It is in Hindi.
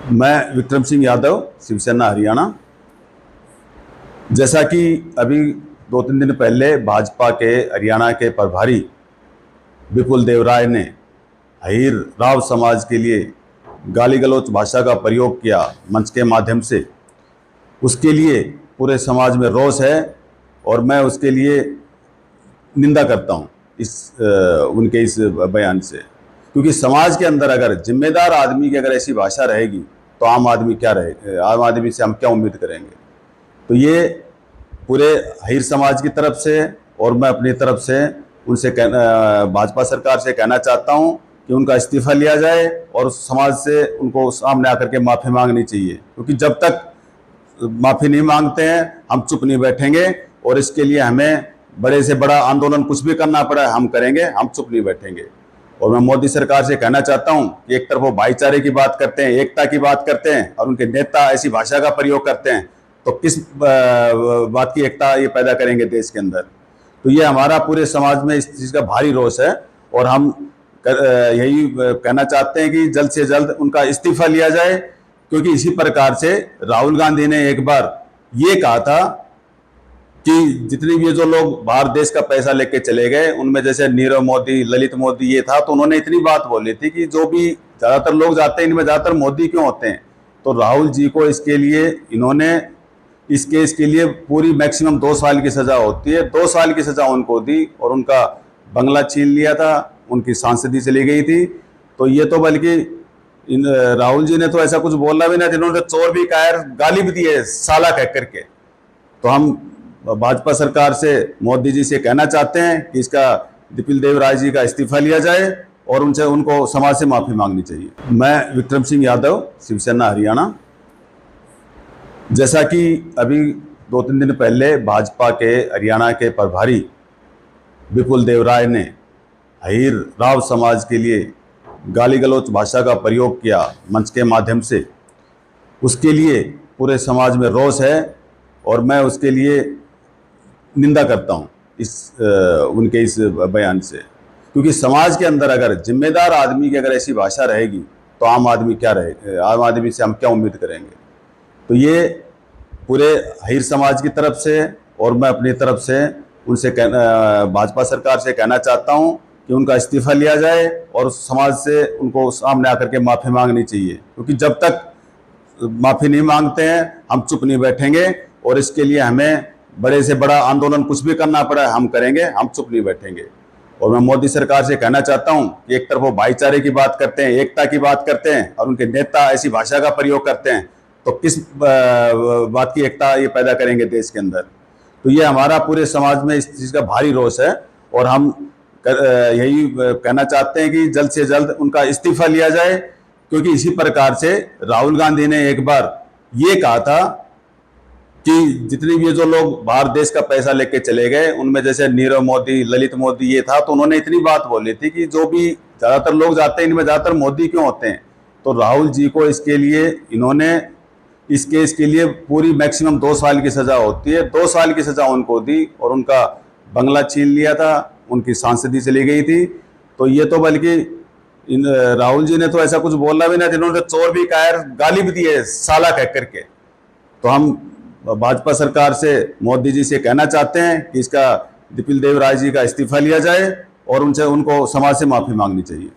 मैं विक्रम सिंह यादव, शिवसेना हरियाणा। जैसा कि अभी 2-3 दिन पहले भाजपा के हरियाणा के प्रभारी विपुल देवराय ने अहीर राव समाज के लिए गाली गलौच भाषा का प्रयोग किया मंच के माध्यम से, उसके लिए पूरे समाज में रोष है और मैं उसके लिए निंदा करता हूं उनके इस बयान से। क्योंकि समाज के अंदर अगर जिम्मेदार आदमी की अगर ऐसी भाषा रहेगी तो आम आदमी से हम क्या उम्मीद करेंगे। तो ये पूरे अहीर समाज की तरफ से और मैं अपनी तरफ से उनसे भाजपा सरकार से कहना चाहता हूं कि उनका इस्तीफा लिया जाए और समाज से उनको सामने आकर के माफ़ी मांगनी चाहिए। क्योंकि जब तक माफ़ी नहीं मांगते हैं हम चुप नहीं बैठेंगे और इसके लिए हमें बड़े से बड़ा आंदोलन कुछ भी करना पड़ा हम करेंगे, हम चुप नहीं बैठेंगे। और मैं मोदी सरकार से कहना चाहता हूं कि एक तरफ वो भाईचारे की बात करते हैं, एकता की बात करते हैं और उनके नेता ऐसी भाषा का प्रयोग करते हैं, तो किस बात की एकता ये पैदा करेंगे देश के अंदर। तो ये हमारा पूरे समाज में इस चीज़ का भारी रोष है और हम यही कहना चाहते हैं कि जल्द से जल्द उनका इस्तीफा लिया जाए। क्योंकि इसी प्रकार से राहुल गांधी ने एक बार ये कहा था कि जितने भी जो लोग बाहर देश का पैसा लेके चले गए उनमें जैसे नीरव मोदी, ललित मोदी ये था, तो उन्होंने इतनी बात बोली थी कि जो भी ज़्यादातर लोग जाते हैं इनमें ज़्यादातर मोदी क्यों होते हैं। तो राहुल जी को इसके लिए इन्होंने इस केस के लिए पूरी मैक्सिमम 2 साल की सज़ा होती है, 2 साल की सज़ा उनको दी और उनका बंगला छीन लिया था, उनकी सांसदी चली गई थी। तो ये तो बल्कि राहुल जी ने तो ऐसा कुछ बोलना भी नहीं, इन्होंने चोर भी कहा, गाली भी दी है साला कह करके। तो हम भाजपा सरकार से मोदी जी से कहना चाहते हैं कि इसका विपुल देवराय जी का इस्तीफा लिया जाए और उनको समाज से माफ़ी मांगनी चाहिए। मैं विक्रम सिंह यादव, शिवसेना हरियाणा। जैसा कि अभी 2-3 दिन पहले भाजपा के हरियाणा के प्रभारी विपुल देवराय ने अहीर राव समाज के लिए गाली गलौच भाषा का प्रयोग किया मंच के माध्यम से, उसके लिए पूरे समाज में रोष है और मैं उसके लिए निंदा करता हूं उनके इस बयान से। क्योंकि समाज के अंदर अगर जिम्मेदार आदमी की अगर ऐसी भाषा रहेगी तो आम आदमी से हम क्या उम्मीद करेंगे। तो ये पूरे अहीर समाज की तरफ से और मैं अपनी तरफ से उनसे भाजपा सरकार से कहना चाहता हूं कि उनका इस्तीफा लिया जाए और समाज से उनको सामने आकर के माफ़ी मांगनी चाहिए। क्योंकि जब तक माफ़ी नहीं मांगते हैं हम चुप नहीं बैठेंगे और इसके लिए हमें बड़े से बड़ा आंदोलन कुछ भी करना पड़ा हम करेंगे, हम चुप नहीं बैठेंगे। और मैं मोदी सरकार से कहना चाहता हूं कि एक तरफ वो भाईचारे की बात करते हैं, एकता की बात करते हैं और उनके नेता ऐसी भाषा का प्रयोग करते हैं, तो किस बात की एकता ये पैदा करेंगे देश के अंदर। तो ये हमारा पूरे समाज में इस चीज़ का भारी रोष है और हम यही कहना चाहते हैं कि जल्द से जल्द उनका इस्तीफा लिया जाए। क्योंकि इसी प्रकार से राहुल गांधी ने एक बार ये कहा था कि जितने भी जो लोग बाहर देश का पैसा लेके चले गए उनमें जैसे नीरव मोदी, ललित मोदी ये था, तो उन्होंने इतनी बात बोली थी कि जो भी ज़्यादातर लोग जाते हैं इनमें ज़्यादातर मोदी क्यों होते हैं। तो राहुल जी को इसके लिए इन्होंने इस केस के लिए पूरी मैक्सिमम 2 साल की सज़ा होती है, 2 साल की सज़ा उनको दी और उनका बंगला छीन लिया था, उनकी सांसदी चली गई थी। तो ये तो बल्कि राहुल जी ने तो ऐसा कुछ बोलना भी नहीं, इन्होंने चोर भी कहा, गाली भी दी है साला कह करके। तो हम भाजपा सरकार से मोदी जी से कहना चाहते हैं कि इसका विपुल देवराय जी का इस्तीफा लिया जाए और उनको समाज से माफ़ी मांगनी चाहिए।